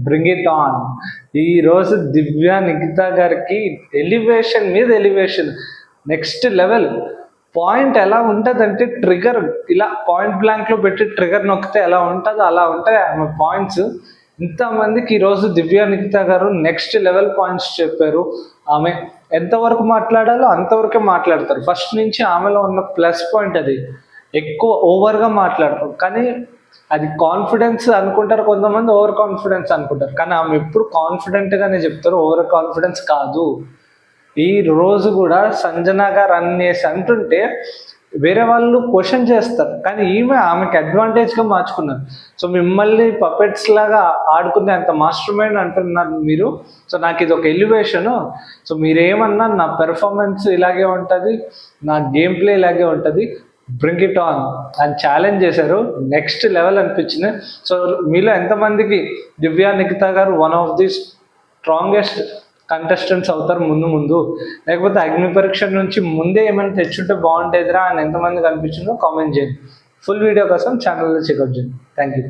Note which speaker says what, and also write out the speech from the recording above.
Speaker 1: Bring it on. ఈరోజు దివ్య నిఖిత గారికి elevation మీద ఎలివేషన్, నెక్స్ట్ లెవెల్. పాయింట్ ఎలా ఉంటుందంటే ట్రిగర్ ఇలా పాయింట్ బ్లాంక్లో పెట్టి ట్రిగర్ నొక్కితే ఎలా ఉంటుందో అలా ఉంటాయి ఆమె పాయింట్స్. ఇంతమందికి ఈరోజు దివ్య నిఖిత గారు నెక్స్ట్ లెవెల్ పాయింట్స్ చెప్పారు. ఆమె ఎంతవరకు మాట్లాడాలో అంతవరకే మాట్లాడతారు. ఫస్ట్ నుంచి ఆమెలో ఉన్న ప్లస్ పాయింట్ అది. ఎక్కువ ఓవర్గా మాట్లాడతారు, కానీ అది కాన్ఫిడెన్స్ అనుకుంటారు కొంతమంది, ఓవర్ కాన్ఫిడెన్స్ అనుకుంటారు. కానీ ఆమె ఎప్పుడు కాన్ఫిడెంట్గానే చెప్తారు, ఓవర్ కాన్ఫిడెన్స్ కాదు. ఈ రోజు కూడా సంజన గారు అనేసి అంటుంటే వేరే వాళ్ళు క్వశ్చన్ చేస్తారు, కానీ ఆమెకి అడ్వాంటేజ్గా మార్చుకున్నారు. సో మిమ్మల్ని పపెట్స్ లాగా ఆడుకునే అంత మాస్టర్ మైండ్ అంటున్నారు మీరు. సో నాకు ఇది ఒక ఎలివేషను. సో మీరేమన్నా నా పెర్ఫార్మెన్స్ ఇలాగే ఉంటుంది, నా గేమ్ ప్లే ఇలాగే ఉంటుంది, బ్రింగ్ ఇట్ ఆన్ అని ఛాలెంజ్ చేశారు. నెక్స్ట్ లెవెల్ అనిపించింది. సో మీలో ఎంతమందికి దివ్య నిఖిత గారు one of the strongest contestants అవుతారు ముందు, లేకపోతే అగ్ని పరీక్ష నుంచి ముందే ఏమైనా తెచ్చుంటే బాగుండేదిరా అని ఎంతమంది కనిపించిందో కామెంట్ చేయండి. ఫుల్ వీడియో కోసం ఛానల్లో చెక్అవుట్ చేయండి. Thank you.